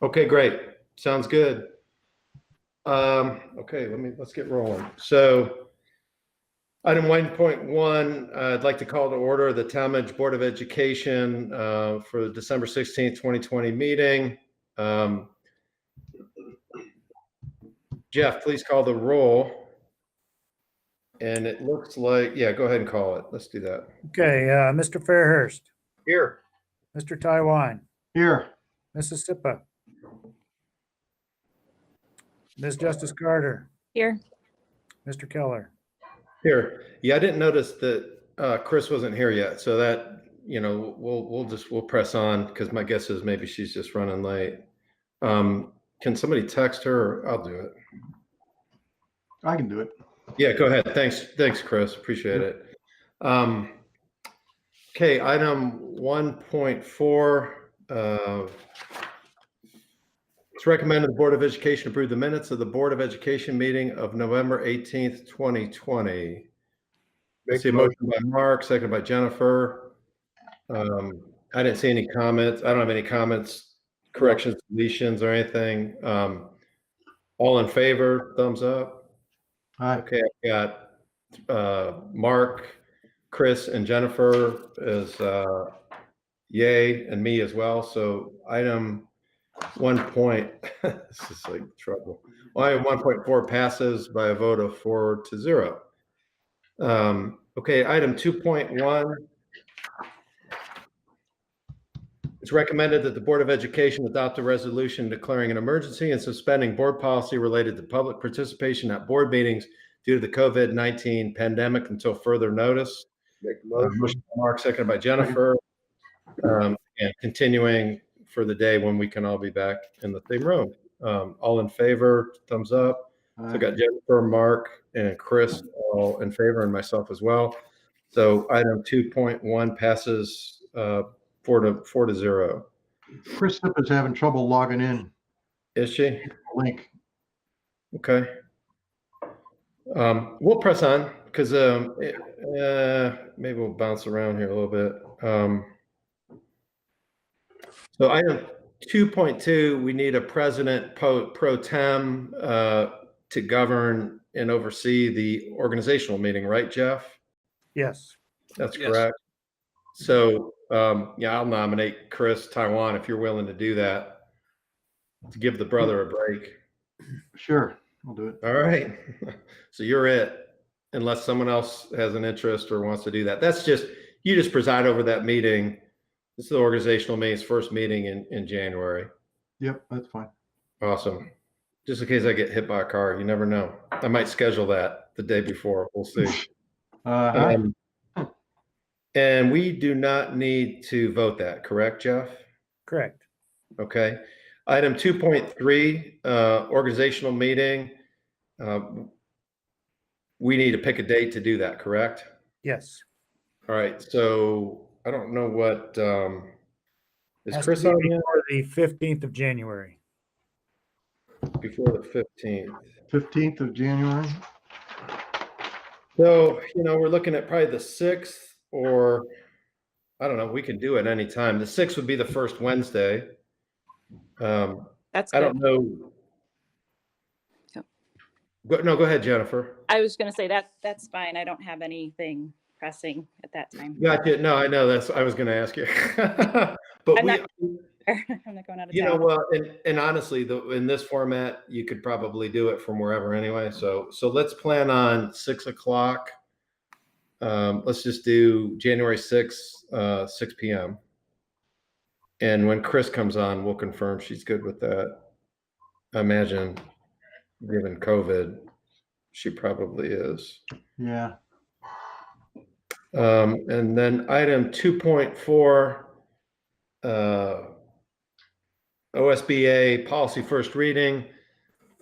Okay, great. Sounds good. Okay, let's get rolling. So item 1.1, I'd like to call to order the Talmadge Board of Education for the December 16th, 2020 meeting. Jeff, please call the roll. And it looks like, yeah, go ahead and call it. Let's do that. Okay, Mr. Fairhurst, Here. Mr. Taiwan, Here. Mrs. Sipa, Ms. Justice Carter, Here. Mr. Keller. Here. Yeah, I didn't notice that Chris wasn't here yet. So that, we'll press on because my guess is maybe she's just running late. Can somebody text her? Or I'll do it. I can do it. Yeah, go ahead. Thanks, Chris. Appreciate it. Okay, item 1.4. It's recommended the Board of Education approve the minutes of the Board of Education meeting of November 18th, 2020. I see a motion by Mark, seconded by Jennifer. I didn't see any comments. I don't have any comments, corrections, deletions, or anything. All in favor, thumbs up. Aye. Okay, I've got Mark, Chris, and Jennifer as yay, and me as well. So item 1. This is like trouble. Item 1.4 passes by a vote of 4-0. Okay, item 2.1. It's recommended that the Board of Education adopt a resolution declaring an emergency and suspending board policy related to public participation at board meetings due to the COVID-19 pandemic until further notice. Motion by Mark, seconded by Jennifer. And continuing for the day when we can all be back in the same room. All in favor, thumbs up. So I got Jennifer, Mark, and Chris all in favor, and myself as well. So item 2.1 passes 4-0. Chris Sipp is having trouble logging in. Is she? Link. Okay. We'll press on because maybe we'll bounce around here a little bit. So item 2.2, we need a president pro tem to govern and oversee the organizational meeting, right, Jeff? Yes. That's correct. So yeah, I'll nominate Chris Taiwan if you're willing to do that, to give the brother a break. Sure, I'll do it. All right. So you're it, unless someone else has an interest or wants to do that. That's just, you just preside over that meeting. This is the organizational meeting's first meeting in January. Yep, that's fine. Awesome. Just in case I get hit by a car, you never know. I might schedule that the day before. We'll see. And we do not need to vote that, correct, Jeff? Correct. Okay. Item 2.3, organizational meeting. We need to pick a date to do that, correct? Yes. All right. So I don't know what is Has Chris to on be yet? before the 15th of January. Before the 15th. 15th of January. So, we're looking at probably the 6th, or I don't know, we can do it any time. The 6th would be the first Wednesday. That's I good. don't know. Yep. No, go ahead, Jennifer. I was going to say that's fine. I don't have anything pressing at that time. Gotcha. No, I know I was going to ask you. But I'm not going out of town. Well, and honestly, in this format, you could probably do it from wherever anyway. So let's plan on 6 o'clock. Let's just do January 6th, 6 p.m. And when Chris comes on, we'll confirm she's good with that. I imagine, given COVID, she probably is. Yeah. And then item 2.4, OSBA policy first reading.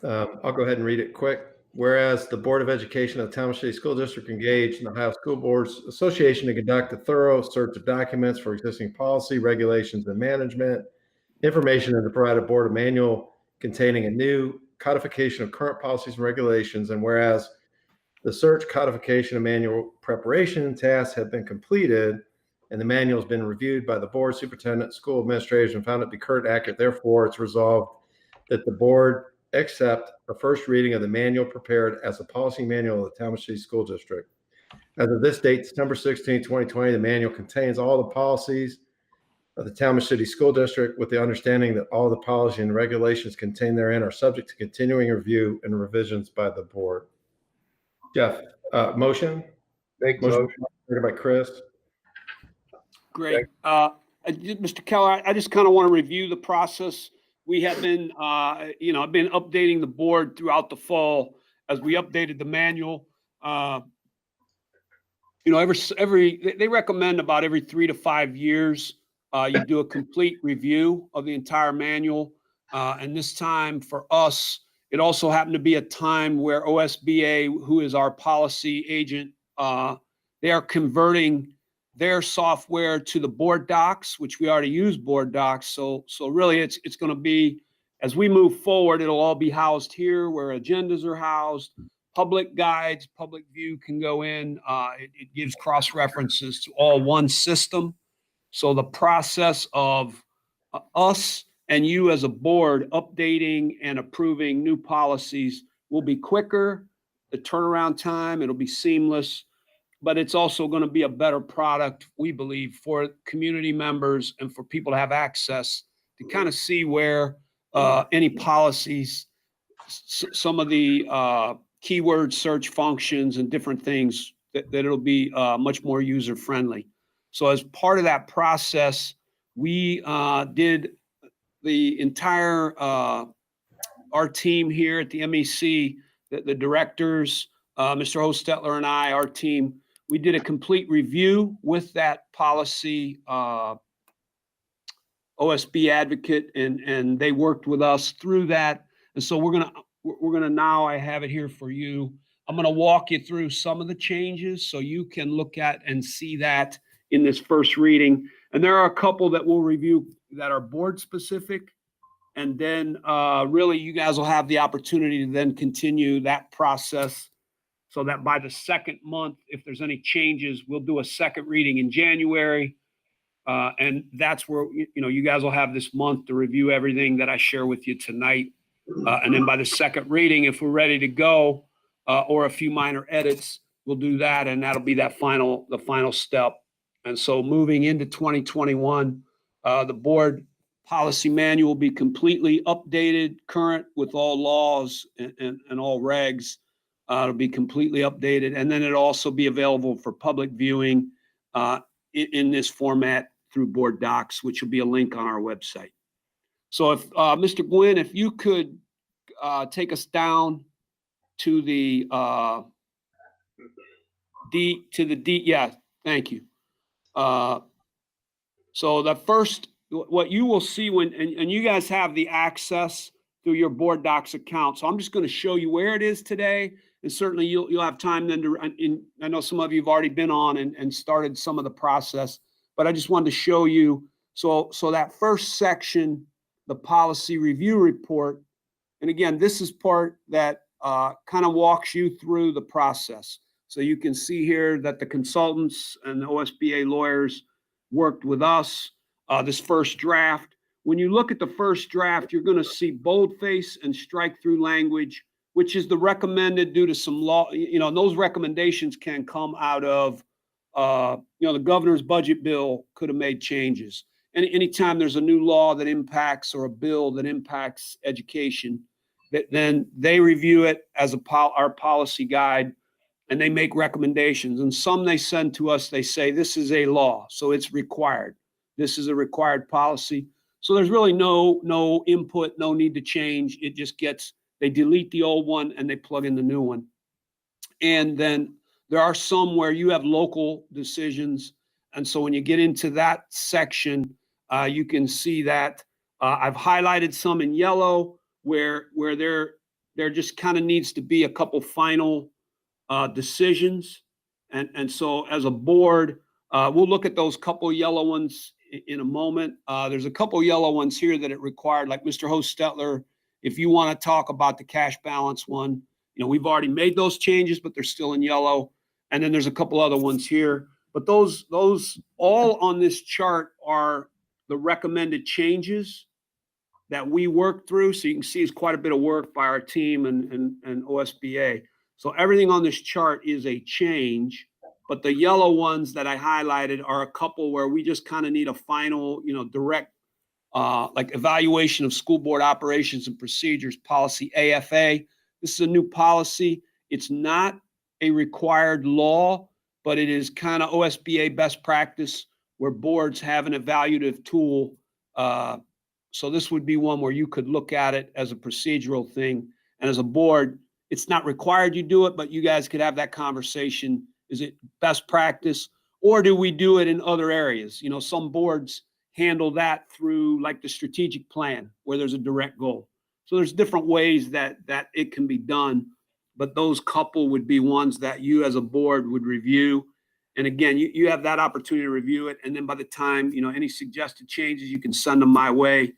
I'll go ahead and read it quick. Whereas the Board of Education of the Talmadge City School District engaged in the Ohio School Boards Association to conduct a thorough search of documents for existing policy, regulations, and management information, and to provide a board a manual containing a new codification of current policies and regulations. And whereas the search, codification, and manual preparation tasks have been completed, and the manual has been reviewed by the board, superintendent, school administrators, and found it to be current and accurate. Therefore, it's resolved that the board accept a first reading of the manual prepared as a policy manual of the Talmadge City School District. As of this date, December 16, 2020, the manual contains all the policies of the Talmadge City School District, with the understanding that all the policy and regulations contained therein are subject to continuing review and revisions by the board. Jeff, motion? Make Motion by Chris. Great. Mr. Keller, I just kind of want to review the process. We have been, I've been updating the board throughout the fall as we updated the manual. They recommend about every 3 to 5 years, you do a complete review of the entire manual. And this time for us, it also happened to be a time where OSBA, who is our policy agent, they are converting their software to the board docs, which we already use board docs. So really it's going to be, as we move forward, it'll all be housed here where agendas are housed, public guides, public view can go in. It gives cross references to all one system. So the process of us and you as a board updating and approving new policies will be quicker. The turnaround time, it'll be seamless, but it's also going to be a better product, we believe, for community members and for people to have access to kind of see where any policies, some of the keyword search functions and different things, that it'll be much more user friendly. So as part of that process, we did the entire, our team here at the MEC, the directors, Mr. Hostetler and I, our team, we did a complete review with that policy OSB advocate, and they worked with us through that. And so we're gonna now, I have it here for you. I'm gonna walk you through some of the changes so you can look at and see that in this first reading. And there are a couple that we'll review that are board specific. And then really you guys will have the opportunity to then continue that process so that by the second month, if there's any changes, we'll do a second reading in January. And that's where, you guys will have this month to review everything that I share with you tonight. And then by the second reading, if we're ready to go, or a few minor edits, we'll do that. And that'll be the final step. And so moving into 2021, the board policy manual will be completely updated, current with all laws and all regs. It'll be completely updated. And then it'll also be available for public viewing in this format through board docs, which will be a link on our website. So if Mr. Gwynn, if you could take us down to the D, yeah, thank you. So the first, what you will see when, and you guys have the access through your board docs account. So I'm just going to show you where it is today. And certainly you'll have time then to, I know some of you have already been on and started some of the process, but I just wanted to show you. So that first section, the policy review report. And again, this is part that kind of walks you through the process. So you can see here that the consultants and the OSBA lawyers worked with us, this first draft. When you look at the first draft, you're going to see boldface and strike through language, which is the recommended due to some law. Those recommendations can come out of, the governor's budget bill could have made changes. And anytime there's a new law that impacts or a bill that impacts education, then they review it as our policy guide, and they make recommendations. And some they send to us, they say, this is a law, so it's required. This is a required policy. So there's really no input, no need to change. It just they delete the old one and they plug in the new one. And then there are some where you have local decisions. And so when you get into that section, you can see that I've highlighted some in yellow where there just kind of needs to be a couple final decisions. And so as a board, we'll look at those couple yellow ones in a moment. There's a couple yellow ones here that it required, like Mr. Hostetler, if you want to talk about the cash balance one, we've already made those changes, but they're still in yellow. And then there's a couple other ones here. But those all on this chart are the recommended changes that we worked through. So you can see it's quite a bit of work by our team and OSBA. So everything on this chart is a change, but the yellow ones that I highlighted are a couple where we just kind of need a final, direct, like evaluation of school board operations and procedures policy AFA. This is a new policy. It's not a required law, but it is kind of OSBA best practice where boards have an evaluative tool. So this would be one where you could look at it as a procedural thing. And as a board, it's not required you do it, but you guys could have that conversation. Is it best practice, or do we do it in other areas? Some boards handle that through like the strategic plan where there's a direct goal. So there's different ways that it can be done, but those couple would be ones that you as a board would review. And again, you have that opportunity to review it. And then by the time, any suggested changes, you can send them my way.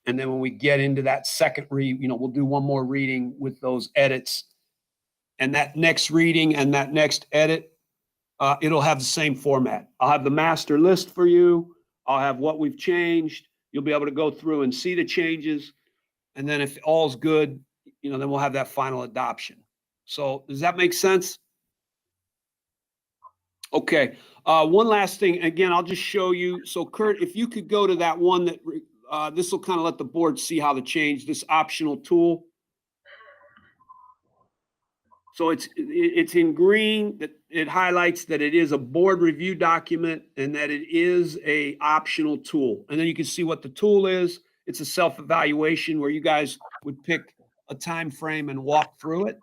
And then when we get into that second read, we'll do one more reading with those edits. And that next reading and that next edit, it'll have the same format. I'll have the master list for you. I'll have what we've changed. You'll be able to go through and see the changes. And then if all's good, then we'll have that final adoption. So does that make sense? Okay. One last thing. Again, I'll just show you. So Kurt, if you could go to that one that this will kind of let the board see how to change this optional tool. So it's in green. That it highlights that it is a board review document and that it is a optional tool. And then you can see what the tool is. It's a self-evaluation where you guys would pick a time frame and walk through it.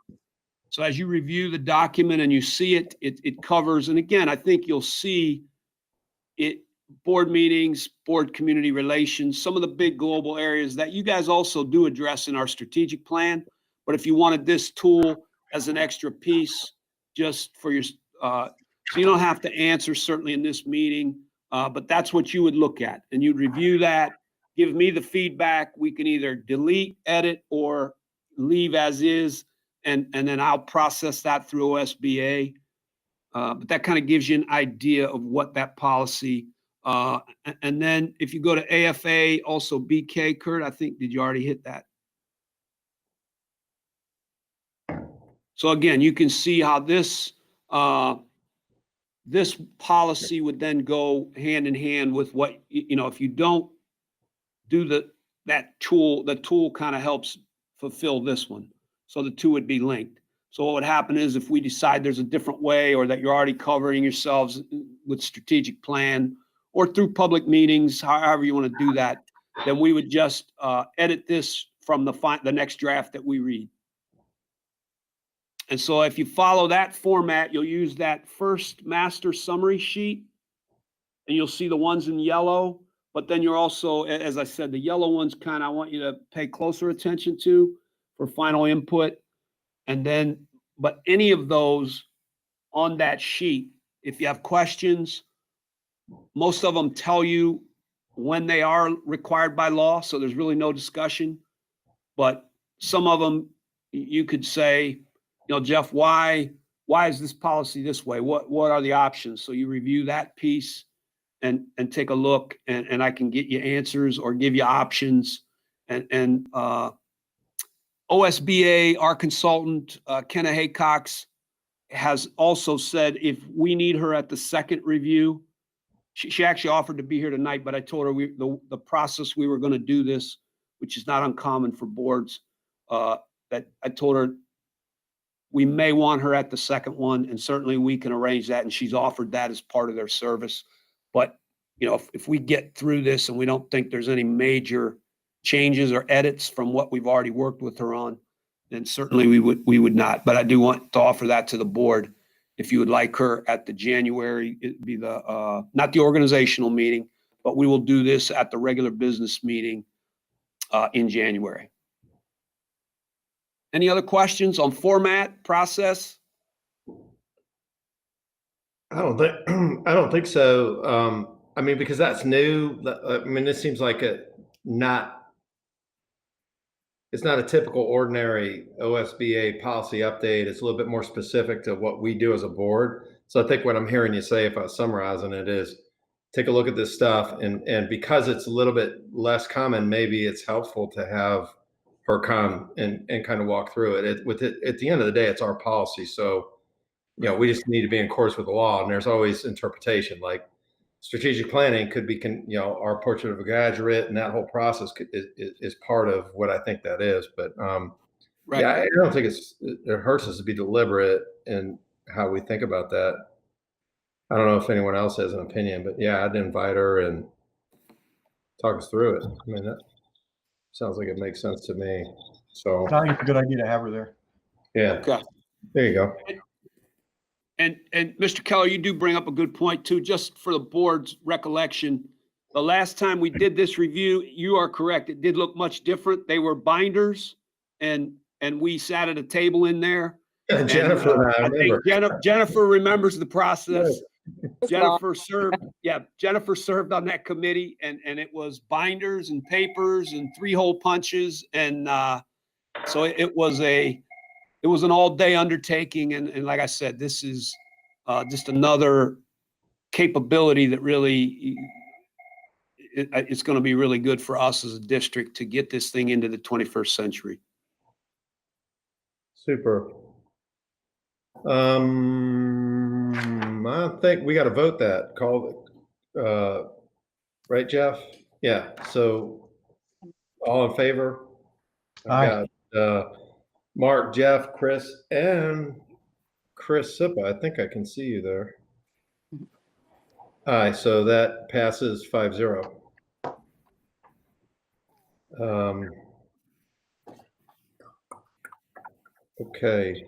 So as you review the document and you see it, it covers. And again, I think you'll see it. Board meetings, board community relations, some of the big global areas that you guys also do address in our strategic plan. But if you wanted this tool as an extra piece, just for your, so you don't have to answer certainly in this meeting, but that's what you would look at. And you'd review that, give me the feedback. We can either delete, edit, or leave as is. And then I'll process that through OSBA. But that kind of gives you an idea of what that policy. And then if you go to AFA, also BK, Kurt, I think, did you already hit that? So again, you can see how this policy would then go hand in hand with what, if you don't do that tool, the tool kind of helps fulfill this one. So the two would be linked. So what would happen is if we decide there's a different way or that you're already covering yourselves with strategic plan or through public meetings, however you want to do that, then we would just edit this from the next draft that we read. And so if you follow that format, you'll use that first master summary sheet and you'll see the ones in yellow. But then you're also, as I said, the yellow ones I want you to pay closer attention to for final input. And then, but any of those on that sheet, if you have questions, most of them tell you when they are required by law. So there's really no discussion. But some of them you could say, Jeff, why is this policy this way? What are the options? So you review that piece and take a look, and I can get you answers or give you options. And OSBA, our consultant, Kenna Haycox, has also said if we need her at the second review, she actually offered to be here tonight, but I told her the process we were going to do this, which is not uncommon for boards, that I told her we may want her at the second one, and certainly we can arrange that, and she's offered that as part of their service. But if we get through this and we don't think there's any major changes or edits from what we've already worked with her on, then certainly we would not. But I do want to offer that to the board. If you would like her at the January, it'd be the not the organizational meeting, but we will do this at the regular business meeting in January. Any other questions on format, process? I don't think so. Because that's new. This seems like it's not a typical ordinary OSBA policy update. It's a little bit more specific to what we do as a board. So I think what I'm hearing you say, if I was summarizing it, is take a look at this stuff, and because it's a little bit less common, maybe it's helpful to have her come and kind of walk through it. At the end of the day, it's our policy. So, we just need to be in course with the law, and there's always interpretation. Like strategic planning could be, our portrait of a graduate, and that whole process is part of what I think that is. But Right. yeah, I don't think it hurts us to be deliberate in how we think about that. I don't know if anyone else has an opinion, but yeah, I'd invite her and talk us through it. I mean, that sounds like it makes sense to me. So I think it's a good idea to have her there. yeah, Okay. there you go. And Mr. Keller, you do bring up a good point too, just for the board's recollection. The last time we did this review, you are correct. It did look much different. They were binders and we sat at a table in there. And Jennifer, I think Jennifer remembers the process. Jennifer served on that committee, and it was binders and papers and 3-hole punches. And so it was an all-day undertaking. And like I said, this is just another capability that really, it's going to be really good for us as a district to get this thing into the 21st century. Super. I think we got to vote that. Right, Jeff? Yeah. So all in favor? Aye. Got Mark, Jeff, Chris, and Chris Sippa. I think I can see you there. Aye. So that passes 5-0. Okay.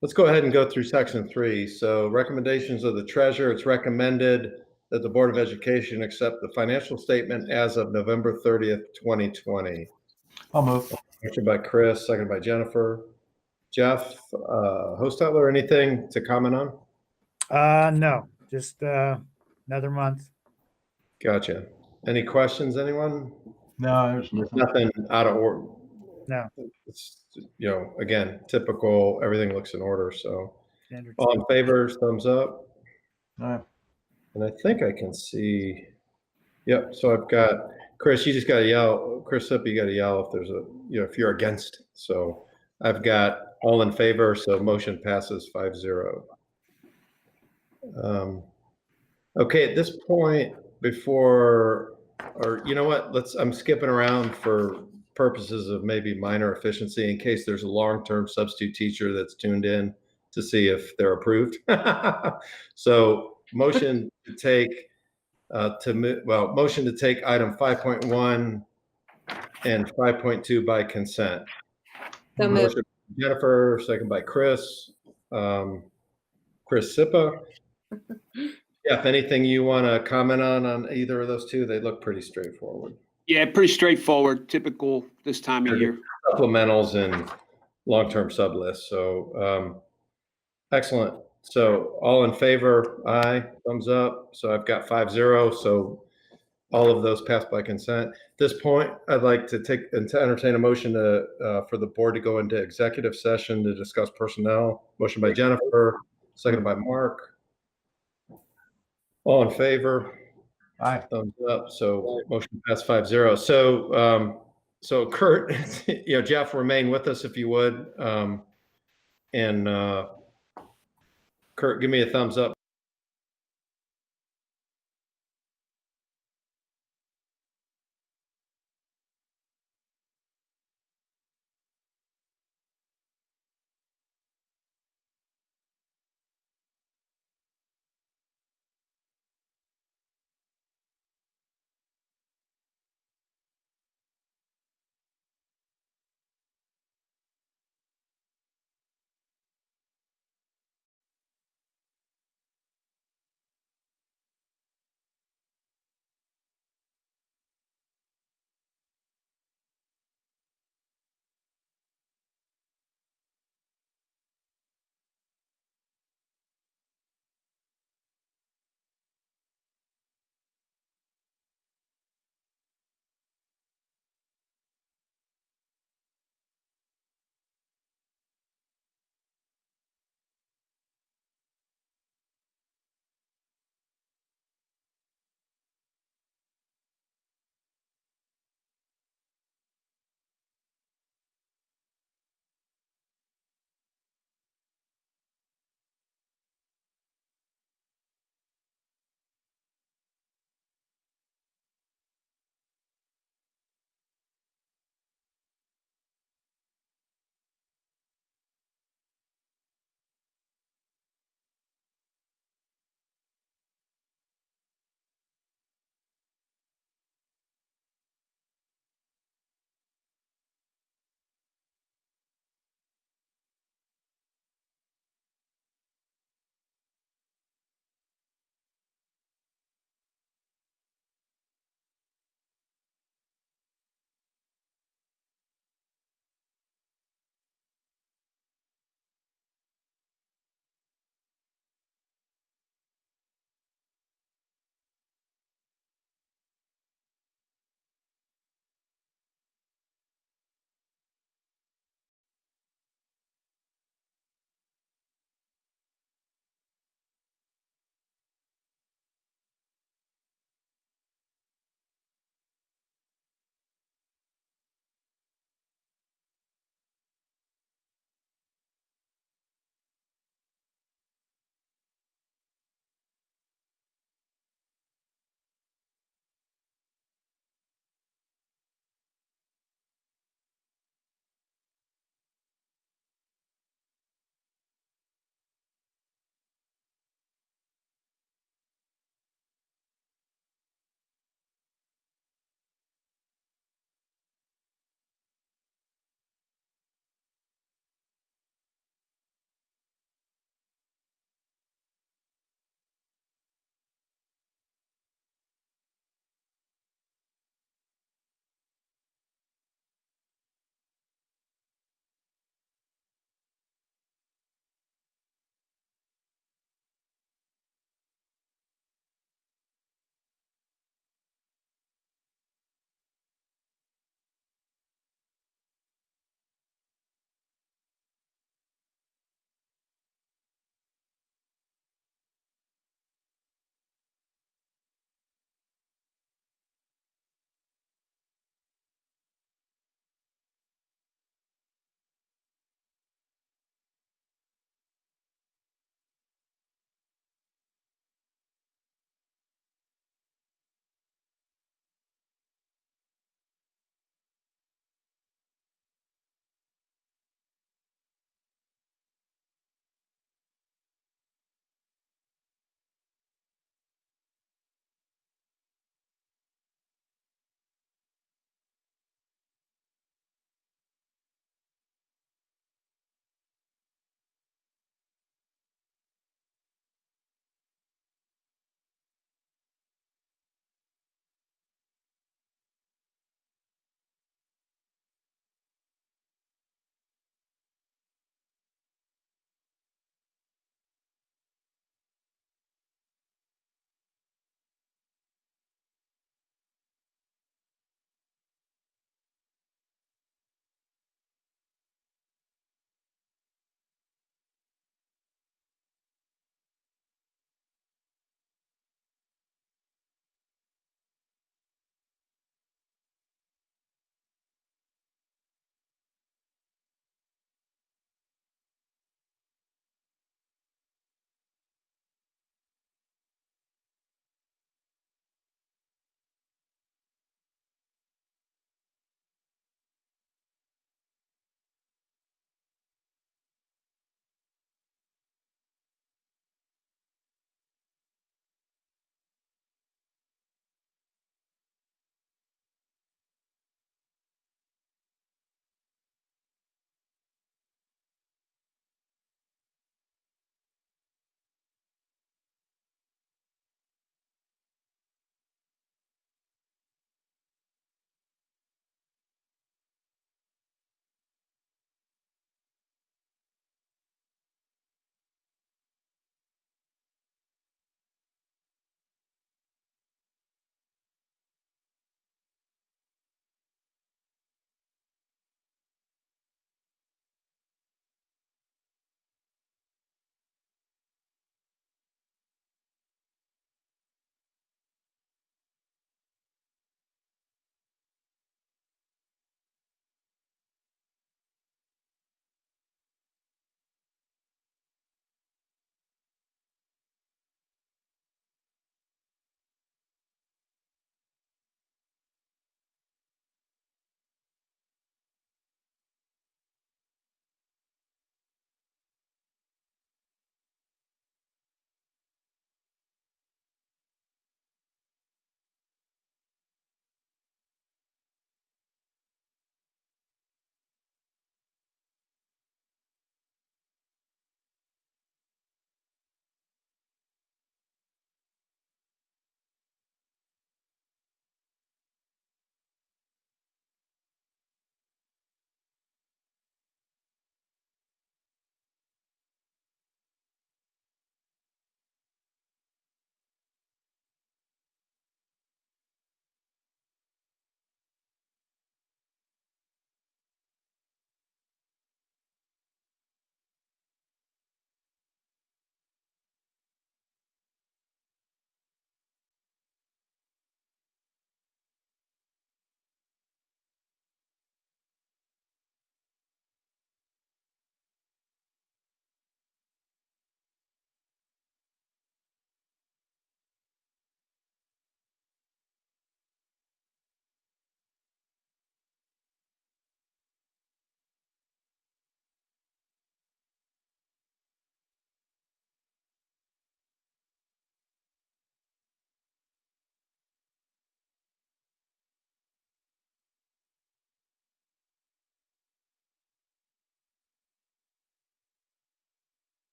Let's go ahead and go through section 3. So recommendations of the treasurer. It's recommended that the Board of Education accept the financial statement as of November 30th, 2020. I'll move. Motion by Chris, second by Jennifer. Jeff, Hostetler, anything to comment on? No, just another month. Gotcha. Any questions, anyone? No, there's nothing. Nothing out of order. No. It's, again, typical, everything looks in order. So Standard. all in favor, thumbs up. Aye. And I think I can see, yep. So I've got, Chris, you just got to yell, Chris Sippa, you got to yell if there's if you're against. So I've got all in favor. So motion passes 5-0. Okay, at this point, you know what, I'm skipping around for purposes of maybe minor efficiency in case there's a long-term substitute teacher that's tuned in to see if they're approved. So motion to take motion to take item 5.1 and 5.2 by consent. So moved. Motion by Jennifer, second by Chris. Chris Sippa. Yeah, if anything you want to comment on either of those two, they look pretty straightforward. Yeah, pretty straightforward, typical this time of year. Supplementals and long-term sub lists. So excellent. So all in favor, aye, thumbs up. So I've got 5-0. So all of those passed by consent. At this point, I'd like to entertain a motion for the board to go into executive session to discuss personnel. Motion by Jennifer, seconded by Mark. All in favor? Aye. Thumbs up. So motion passed 5-0. So Kurt, Jeff, remain with us if you would. And Kurt, give me a thumbs up.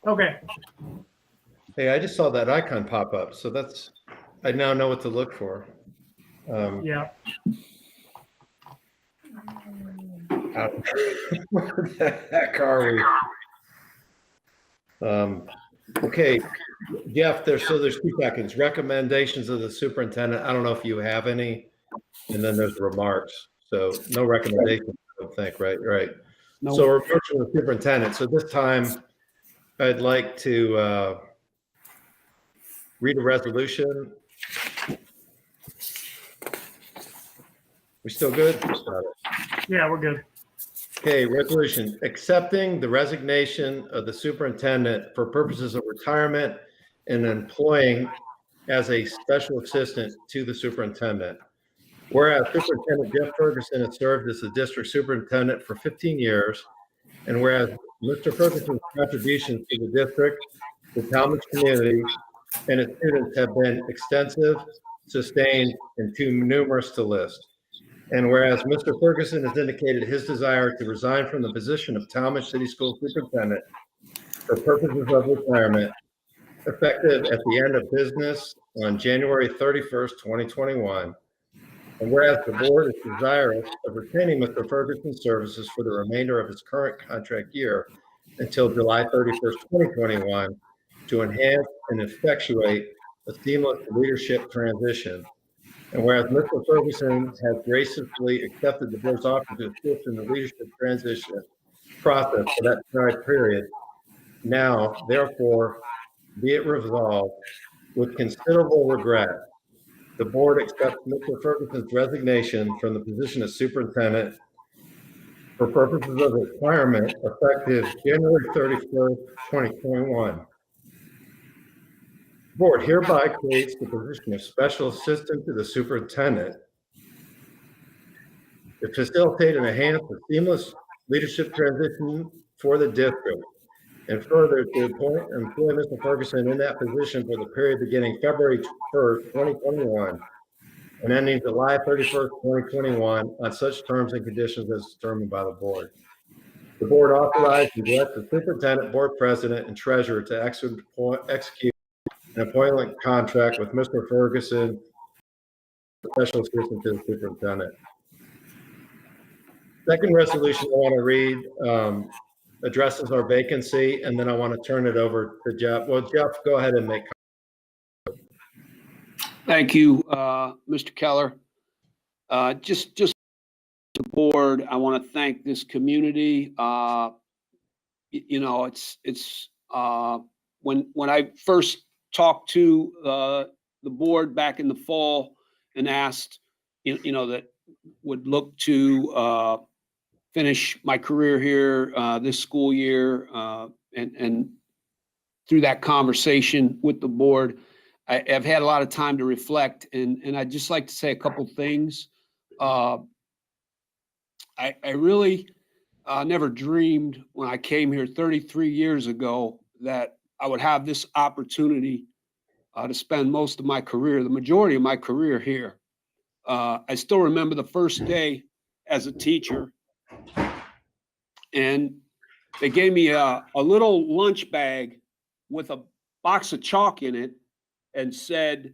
Okay, Hey, I just saw that icon pop up, so I now know what to look for. yeah, Where the heck are we? Okay, Jeff, there's 2 seconds. Recommendations of the superintendent. I don't know if you have any. And then there's remarks. So no recommendations, I don't think, right? Right. No. So we're approaching the superintendent. So this time I'd like to read a resolution. We still good? yeah, we're good. Okay, resolution accepting the resignation of the superintendent for purposes of retirement and employing as a special assistant to the superintendent. Whereas Superintendent Jeff Ferguson has served as the district superintendent for 15 years, and whereas Mr. Ferguson's contributions to the district, the Talmadge community, and its students have been extensive, sustained, and too numerous to list. And whereas Mr. Ferguson has indicated his desire to resign from the position of Talmadge City School Superintendent for purposes of retirement, effective at the end of business on January 31st, 2021. And whereas the board is desirous of retaining Mr. Ferguson's services for the remainder of his current contract year until July 31st, 2021, to enhance and effectuate a seamless leadership transition. And whereas Mr. Ferguson has graciously accepted the board's offer to assist in the leadership transition process for that described period, now, therefore, be it resolved with considerable regret, the board accepts Mr. Ferguson's resignation from the position of superintendent for purposes of retirement effective January 31st, 2021. The board hereby creates the position of special assistant to the superintendent to facilitate and enhance a seamless leadership transition for the district, and further to employ Mr. Ferguson in that position for the period beginning February 1st, 2021, and ending July 31st, 2021, on such terms and conditions as determined by the board. The board authorized and directs the superintendent, board president, and treasurer to execute an appointment contract with Mr. Ferguson, special assistant to the superintendent. Second resolution I want to read addresses our vacancy, and then I want to turn it over to Jeff. Well, Jeff, go ahead and make. Thank you, Mr. Keller. Just the board, I want to thank this community. You know, it's when I first talked to the board back in the fall and asked, you know, that would look to finish my career here this school year, and through that conversation with the board, I've had a lot of time to reflect, and I'd just like to say a couple things. I really never dreamed when I came here 33 years ago that I would have this opportunity to spend most of my career, the majority of my career here. I still remember the first day as a teacher, and they gave me a little lunch bag with a box of chalk in it and said,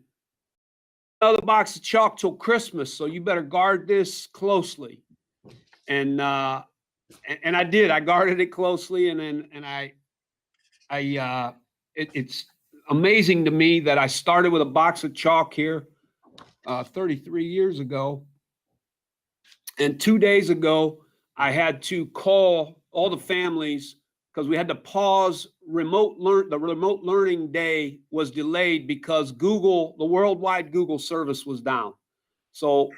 another box of chalk till Christmas, so you better guard this closely. And I did. I guarded it closely, and it's amazing to me that I started with a box of chalk here 33 years ago, and 2 days ago I had to call all the families because we had to pause the remote learning day was delayed because Google, the worldwide Google service, was down. So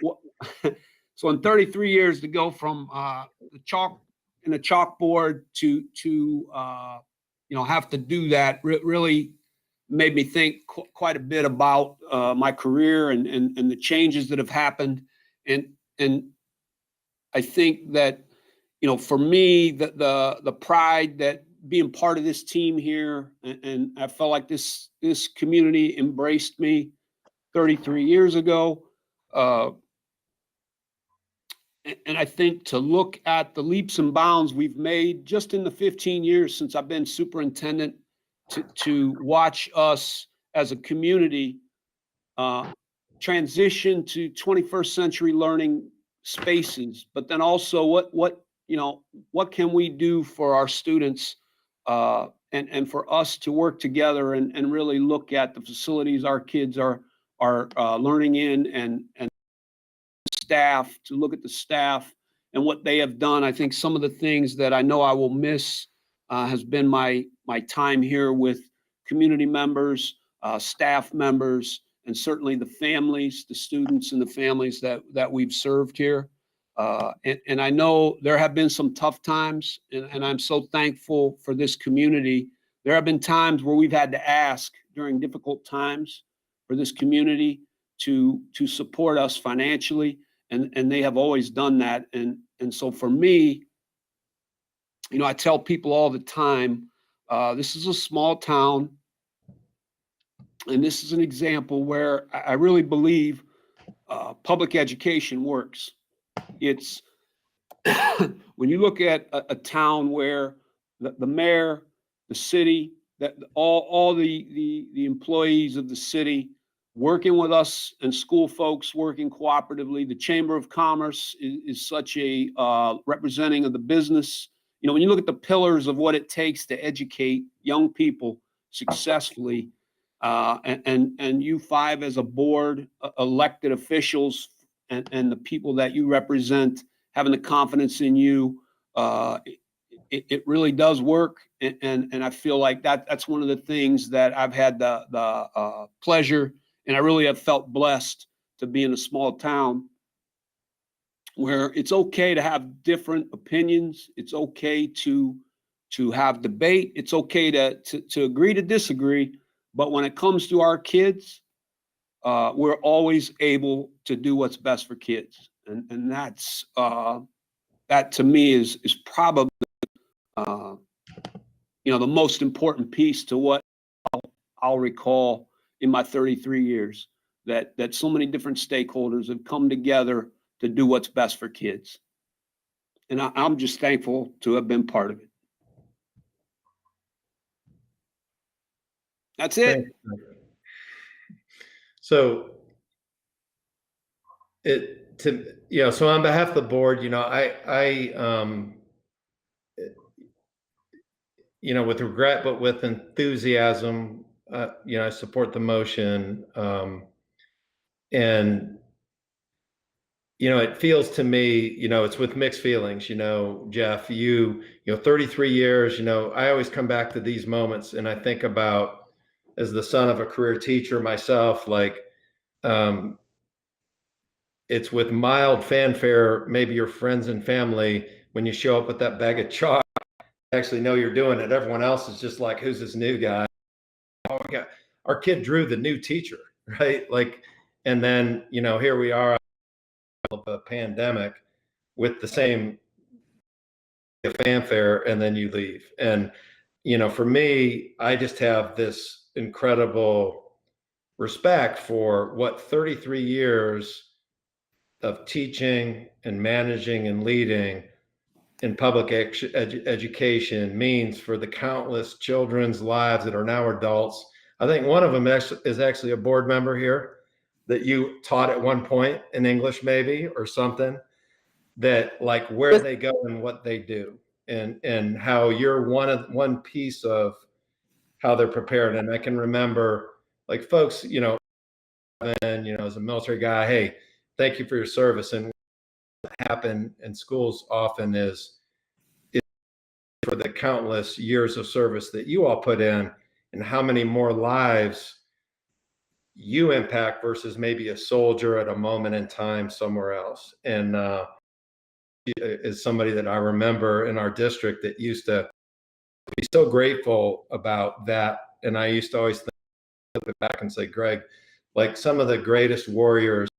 in 33 years to go from the chalk and the chalkboard to you know, have to do that really made me think quite a bit about my career and the changes that have happened. And I think that, you know, for me, the pride that being part of this team here, and I felt like this community embraced me 33 years ago. And I think to look at the leaps and bounds we've made just in the 15 years since I've been superintendent, to watch us as a community transition to 21st century learning spaces, but then also what can we do for our students, and for us to work together and really look at the facilities our kids are learning in, and staff, to look at the staff and what they have done. I think some of the things that I know I will miss has been my time here with community members, staff members, and certainly the families, the students and the families that we've served here. And I know there have been some tough times, and I'm so thankful for this community. There have been times where we've had to ask during difficult times for this community to support us financially, and they have always done that. And so for me, I tell people all the time, this is a small town, and this is an example where I really believe public education works. It's when you look at a town where the mayor, the city, that all the employees of the city working with us, and school folks working cooperatively, the Chamber of Commerce is such a representing of the business. When you look at the pillars of what it takes to educate young people successfully, and you five as a board, elected officials, and the people that you represent having the confidence in you, it really does work. And I feel like that's one of the things that I've had the pleasure, and I really have felt blessed to be in a small town where it's okay to have different opinions. It's okay to have debate. It's okay to agree to disagree. But when it comes to our kids, we're always able to do what's best for kids. And that's that to me is probably the most important piece to what I'll recall in my 33 years, that so many different stakeholders have come together to do what's best for kids. And I'm just thankful to have been part of it. That's it. So so on behalf of the board, with regret, but with enthusiasm, I support the motion. And, it feels to me, it's with mixed feelings, Jeff, 33 years, I always come back to these moments and I think about, as the son of a career teacher myself, like, it's with mild fanfare, maybe your friends and family, when you show up with that bag of chalk, actually know you're doing it. Everyone else is just like, who's this new guy? Oh, our kid drew the new teacher, right? Like, and then, here we are of a pandemic with the same fanfare, and then you leave. And, for me, I just have this incredible respect for what 33 years of teaching and managing and leading in public education means for the countless children's lives that are now adults. I think one of them is actually a board member here that you taught at one point in English, maybe, or something, that like where they go and what they do, and how you're one piece of how they're prepared. And I can remember like folks, and, as a military guy, hey, thank you for your service. And what happens in schools often is for the countless years of service that you all put in, and how many more lives you impact versus maybe a soldier at a moment in time somewhere else. And is somebody that I remember in our district that used to be so grateful about that. And I used to always think back and say, Greg, like some of the greatest warriors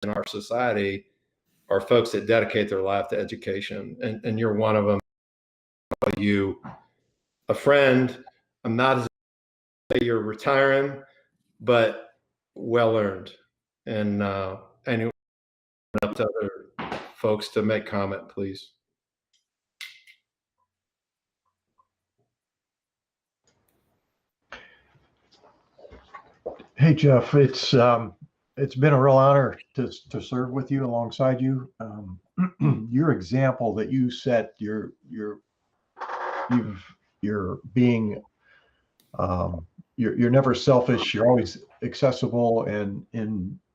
in our society are folks that dedicate their life to education. And you're one of them. You, a friend, I'm not as you're retiring, but well earned. And anyway, up to other folks to make comment, please. Hey, Jeff, it's been a real honor to serve with you alongside you. Your example that you set, you're being, you're never selfish. You're always accessible, and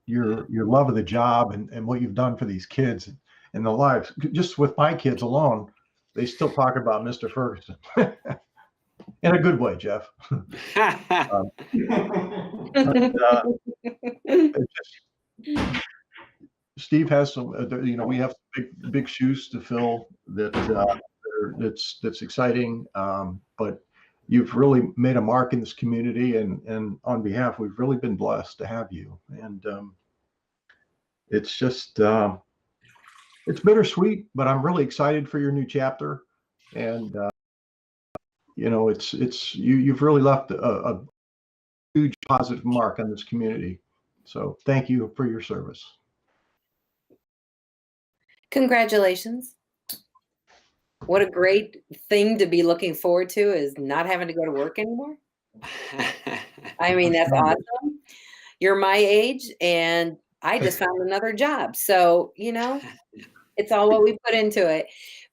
your love of the job and what you've done for these kids and the lives. Just with my kids alone, they still talk about Mr. Ferguson in a good way, Jeff. Steve has some, we have big shoes to fill that's exciting. But you've really made a mark in this community, and on behalf, we've really been blessed to have you. And it's just, it's bittersweet, but I'm really excited for your new chapter. And, you've really left a huge positive mark on this community. So thank you for your service. Congratulations. What a great thing to be looking forward to, is not having to go to work anymore. I mean, that's awesome. You're my age and I just found another job. So, it's all what we put into it.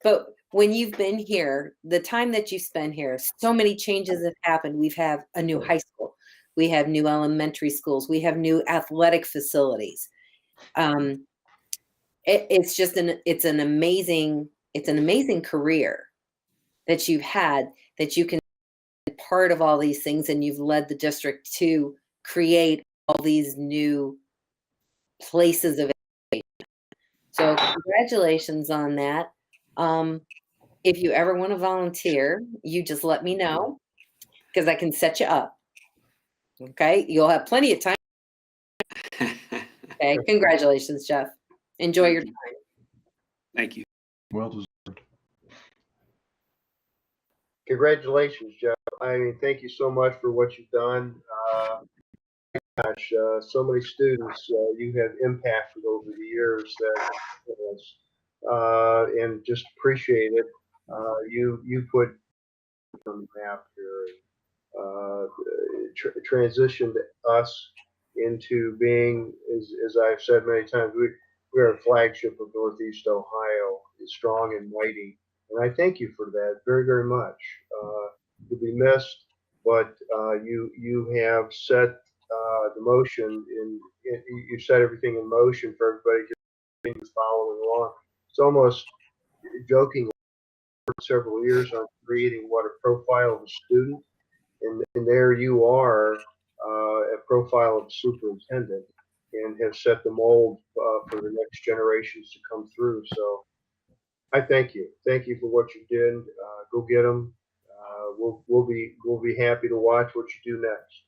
But when you've been here, the time that you spent here, so many changes have happened. We've had a new high school. We have new elementary schools. We have new athletic facilities. It's an amazing career that you've had, that you can be part of all these things, and you've led the district to create all these new places of education. So congratulations on that. If you ever want to volunteer, you just let me know, because I can set you up. Okay, you'll have plenty of time. Okay, congratulations, Jeff. Enjoy your time. Thank you. Well deserved. Congratulations, Jeff. I mean, thank you so much for what you've done. So many students you have impacted over the years and just appreciate it. You put on the map here, transitioned us into being, as I've said many times, we're a flagship of Northeast Ohio, strong and mighty. And I thank you for that very, very much. You'll be missed, but you have set the motion you set everything in motion for everybody just following along. It's almost joking for several years on creating what a profile of a student, and there you are, a profile of a superintendent, and have set the mold for the next generations to come through. So I thank you. Thank you for what you did. Go get them. We'll be happy to watch what you do next.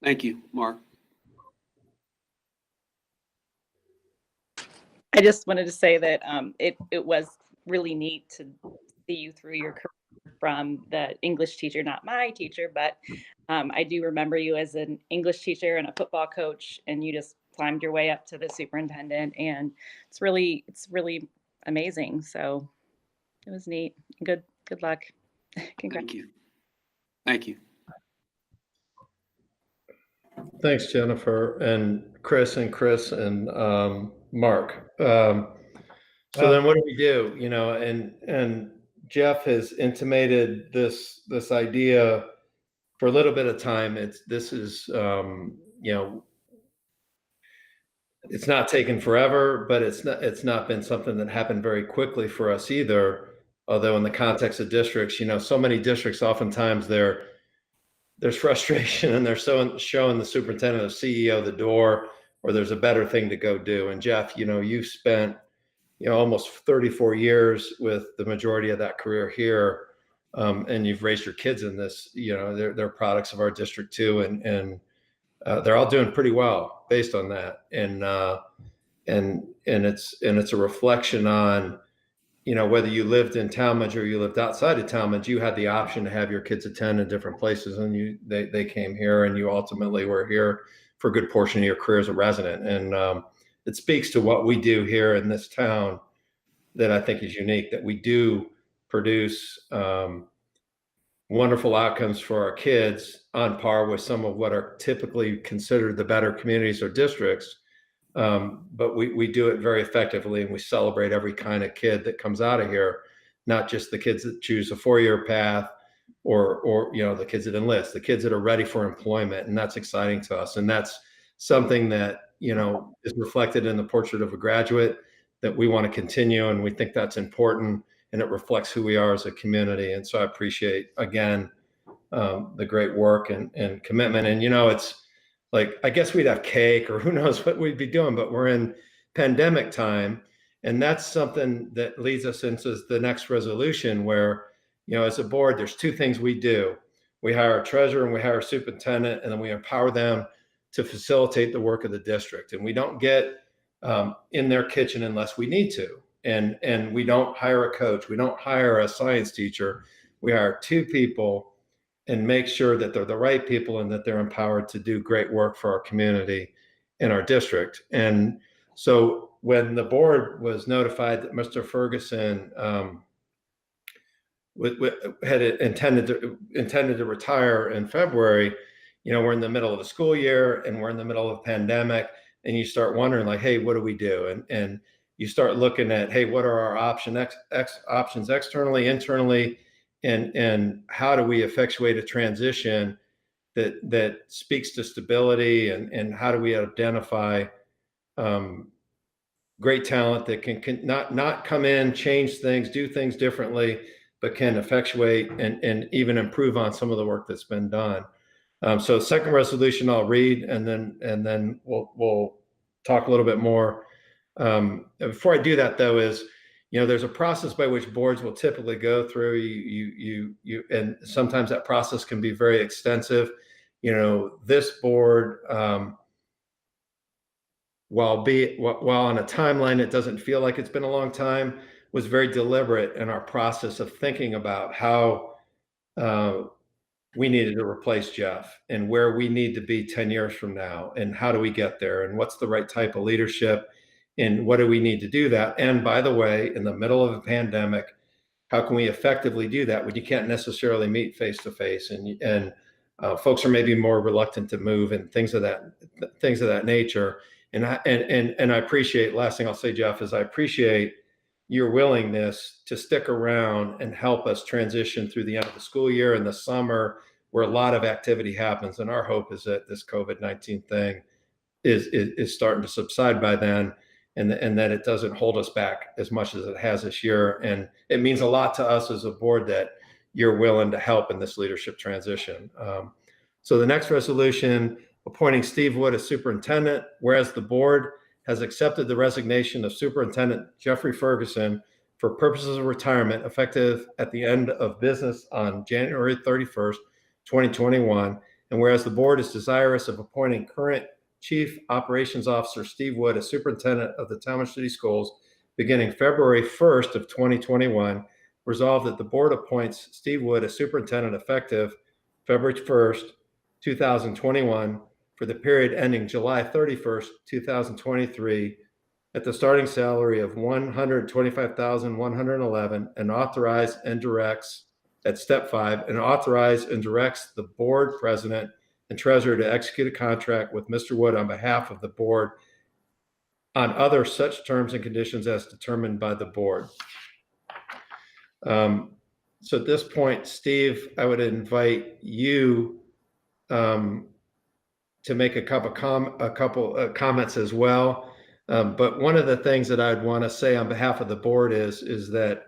Thank you, Mark. I just wanted to say that it was really neat to see you through your career from the English teacher, not my teacher, but I do remember you as an English teacher and a football coach, and you just climbed your way up to the superintendent, and it's really amazing. So it was neat. Good luck. Congrats. Thank you. Thank you. Thanks, Jennifer and Chris and Mark. So then what do we do? And Jeff has intimated this idea for a little bit of time. This is it's not taken forever, but it's not been something that happened very quickly for us either. Although in the context of districts, so many districts, oftentimes there's frustration and they're showing the superintendent or CEO the door, or there's a better thing to go do. And Jeff, you've spent almost 34 years with the majority of that career here, and you've raised your kids in this. They're products of our district too, and they're all doing pretty well based on that. And it's a reflection on whether you lived in Talmadge or you lived outside of Talmadge, you had the option to have your kids attend in different places, and they came here, and you ultimately were here for a good portion of your career as a resident. it speaks to what we do here in this town that I think is unique, that we do produce wonderful outcomes for our kids on par with some of what are typically considered the better communities or districts. But we do it very effectively, and we celebrate every kind of kid that comes out of here, not just the kids that choose a four-year path or the kids that enlist, the kids that are ready for employment. And that's exciting to us. And that's something that, is reflected in the portrait of a graduate that we want to continue. And we think that's important, and it reflects who we are as a community. And so I appreciate, again, the great work and commitment. And, it's like, I guess we'd have cake or who knows what we'd be doing, but we're in pandemic time. And that's something that leads us into the next resolution where, as a board, there's two things we do. We hire a treasurer and we hire a superintendent, and then we empower them to facilitate the work of the district. And we don't get in their kitchen unless we need to. And we don't hire a coach. We don't hire a science teacher. We hire two people and make sure that they're the right people and that they're empowered to do great work for our community in our district. And so when the board was notified that Mr. Ferguson had intended to retire in February, we're in the middle of the school year and we're in the middle of a pandemic, and you start wondering, like, hey, what do we do? And you start looking at, hey, what are our options externally, internally, and how do we effectuate a transition that speaks to stability, and how do we identify great talent that can not come in, change things, do things differently, but can effectuate and even improve on some of the work that's been done. So second resolution I'll read, and then we'll talk a little bit more. Before I do that, though, is there's a process by which boards will typically go through. You and sometimes that process can be very extensive. This board, while on a timeline it doesn't feel like it's been a long time, was very deliberate in our process of thinking about how we needed to replace Jeff and where we need to be 10 years from now, and how do we get there, and what's the right type of leadership, and what do we need to do that. And by the way, in the middle of a pandemic, how can we effectively do that when you can't necessarily meet face to face, and folks are maybe more reluctant to move and things of that nature. And I appreciate, last thing I'll say, Jeff, is I appreciate your willingness to stick around and help us transition through the end of the school year and the summer, where a lot of activity happens. And our hope is that this COVID-19 thing is starting to subside by then, and that it doesn't hold us back as much as it has this year. And it means a lot to us as a board that you're willing to help in this leadership transition. So the next resolution, appointing Steve Wood as superintendent, whereas the board has accepted the resignation of Superintendent Jeffrey Ferguson for purposes of retirement effective at the end of business on January 31st, 2021. And whereas the board is desirous of appointing current Chief Operations Officer Steve Wood as superintendent of the Talmadge City Schools beginning February 1st of 2021, resolved that the board appoints Steve Wood as superintendent effective February 1st, 2021, for the period ending July 31st, 2023, at the starting salary of $125,111, and authorize and directs at step 5, and authorize and directs the board president and treasurer to execute a contract with Mr. Wood on behalf of the board on other such terms and conditions as determined by the board. So at this point, Steve, I would invite you to make a couple comments as well. But one of the things that I'd want to say on behalf of the board is that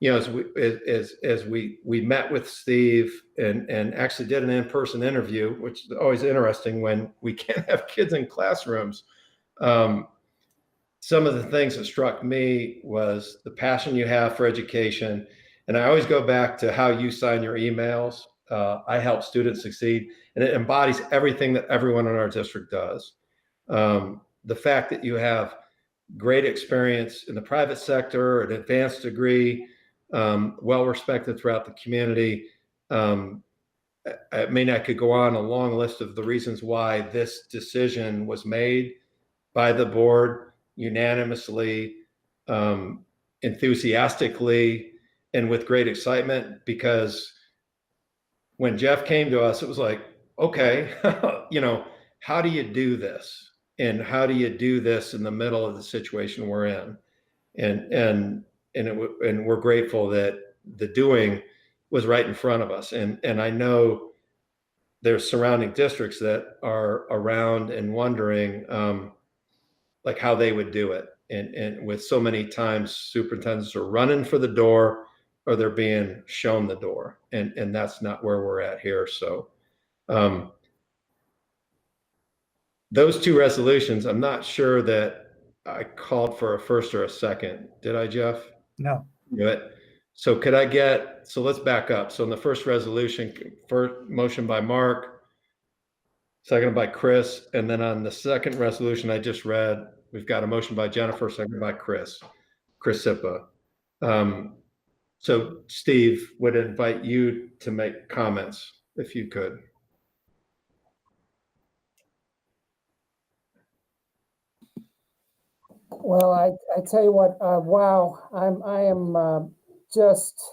as we met with Steve and actually did an in-person interview, which is always interesting when we can't have kids in classrooms. Some of the things that struck me was the passion you have for education. And I always go back to how you sign your emails. I help students succeed, and it embodies everything that everyone in our district does. The fact that you have great experience in the private sector, an advanced degree, well-respected throughout the community. I mean, I could go on a long list of the reasons why this decision was made. by the board unanimously, enthusiastically, and with great excitement, because when Jeff came to us, it was like, okay, how do you do this? And how do you do this in the middle of the situation we're in? And we're grateful that the doing was right in front of us. And I know there's surrounding districts that are around and wondering like how they would do it. And with so many times superintendents are running for the door or they're being shown the door. And that's not where we're at here. So those two resolutions, I'm not sure that I called for a first or a second. Did I, Jeff? No. Good. So let's back up. So in the first resolution, first motion by Mark, seconded by Chris. And then on the second resolution I just read, we've got a motion by Jennifer, seconded by Chris Sippa. So Steve, would invite you to make comments if you could. Well, I tell you what, wow, I am just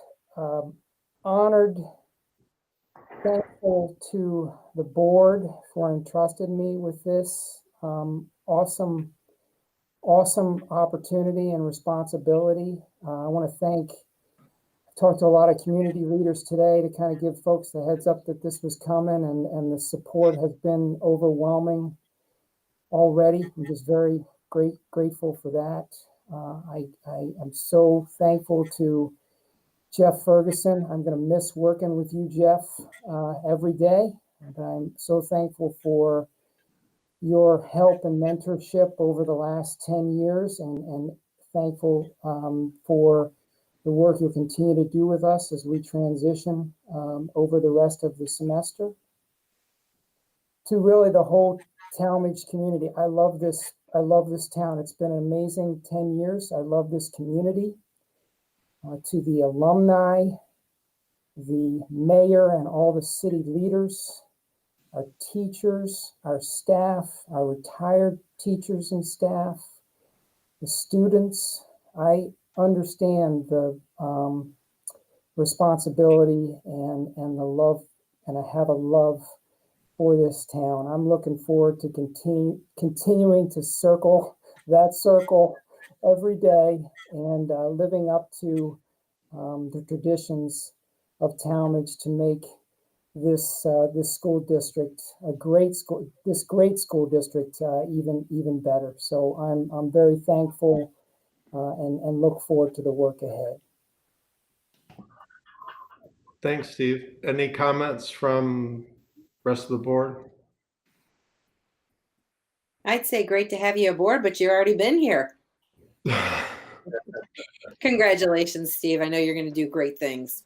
honored, thankful to the board for entrusting me with this awesome opportunity and responsibility. I want to talked to a lot of community leaders today to kind of give folks the heads up that this was coming, and the support has been overwhelming already. I'm just very grateful for that. I am so thankful to Jeff Ferguson. I'm going to miss working with you, Jeff, every day. And I'm so thankful for your help and mentorship over the last 10 years, and thankful for the work you'll continue to do with us as we transition over the rest of the semester. To really the whole Talmadge community, I love this town. It's been an amazing 10 years. I love this community. To the alumni, the mayor, and all the city leaders, our teachers, our staff, our retired teachers and staff, the students, I understand the responsibility and the love, and I have a love for this town. I'm looking forward to continuing to circle that circle every day and living up to the traditions of Talmadge to make this school district this great school district even better. So I'm very thankful and look forward to the work ahead. Thanks, Steve. Any comments from rest of the board? I'd say great to have you aboard, but you've already been here. Congratulations, Steve. I know you're going to do great things.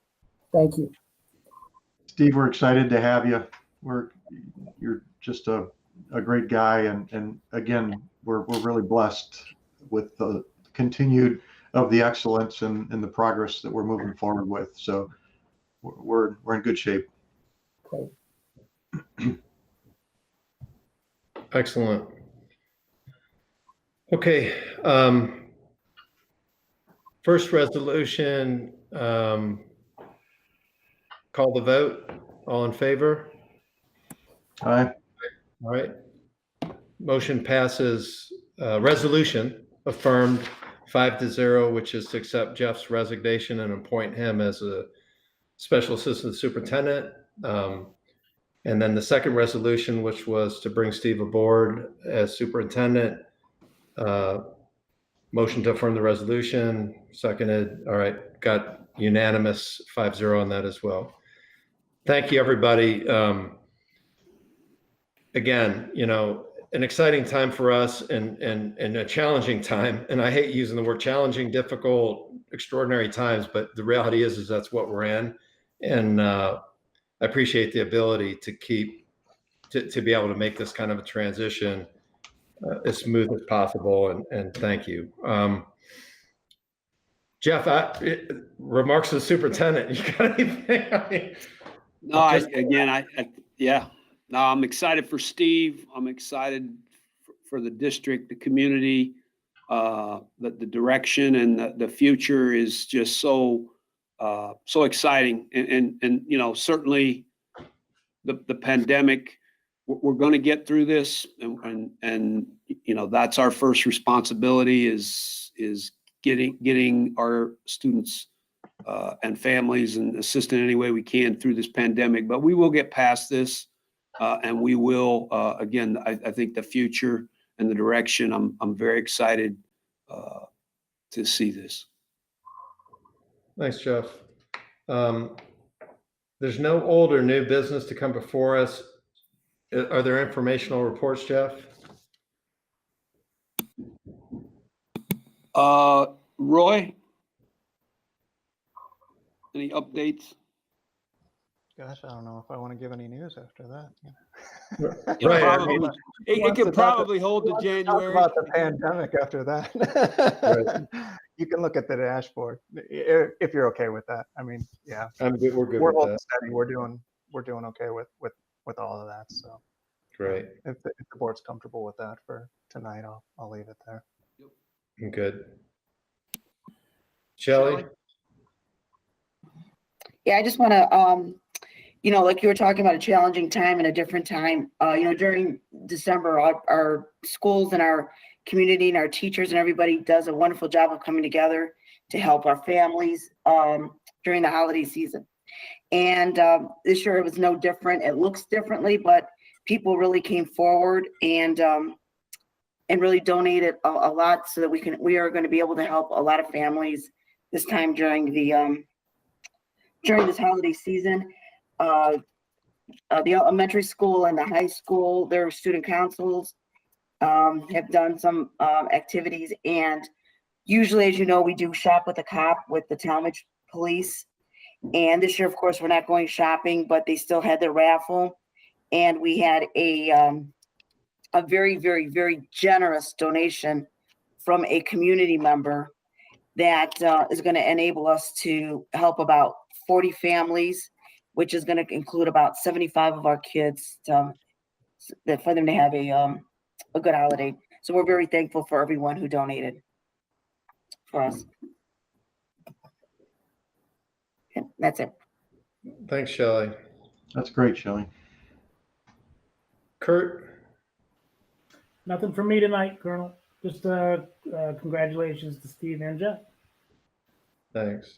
Thank you. Steve, we're excited to have you. You're just a great guy, and again, we're really blessed with the continued of the excellence and the progress that we're moving forward with. So we're in good shape. Great. Excellent. Okay. First resolution, call the vote. All in favor? Aye. All right. Motion passes. Resolution affirmed 5-0, which is to accept Jeff's resignation and appoint him as a special assistant superintendent. And then the second resolution, which was to bring Steve aboard as superintendent. Motion to affirm the resolution, seconded. All right, got unanimous 5-0 on that as well. Thank you, everybody. Again, an exciting time for us and a challenging time. And I hate using the word challenging, difficult, extraordinary times, but the reality is that's what we're in. And I appreciate the ability to be able to make this kind of a transition as smooth as possible. And thank you. Jeff, remarks to the superintendent. You got anything? No, yeah. No, I'm excited for Steve. I'm excited for the district, the community. The direction and the future is just so exciting. And you know, certainly the pandemic, we're going to get through this, and you know, that's our first responsibility is getting our students and families and assisting any way we can through this pandemic. But we will get past this, and we will again. I think the future and the direction. I'm very excited to see this. Thanks, Jeff. There's no old or new business to come before us. Are there informational reports, Jeff? Roy, any updates? Gosh, I don't know if I want to give any news after that. It Right, I probably, mean, it could probably hold to Talk January. about the pandemic after that. You can look at the dashboard if you're okay with that. I mean, yeah, I'm good. We're good we're with holding that. steady. We're doing okay with all of that. So Great. if the board's comfortable with that for tonight, I'll leave it there. I'm good. Shelley? Yeah, I just want to, you know, like you were talking about a challenging time and a different time, you know, during December, our schools and our community and our teachers and everybody does a wonderful job of coming together to help our families during the holiday season. And this year it was no different. It looks differently, but people really came forward and really donated a lot so that we are going to be able to help a lot of families this time during this holiday season. The elementary school and the high school, their student councils have done some activities, and usually, as you know, we do shop with a cop with the Talmadge Police. And this year, of course, we're not going shopping, but they still had their raffle, and we had a very, very, very generous donation from a community member that is going to enable us to help about 40 families, which is going to include about 75 of our kids for them to have a good holiday. So we're very thankful for everyone who donated for us. Okay, that's it. Thanks, Shelley. That's great, Shelley. Kurt? Nothing for me tonight, Colonel. Just congratulations to Steve and Jeff. Thanks.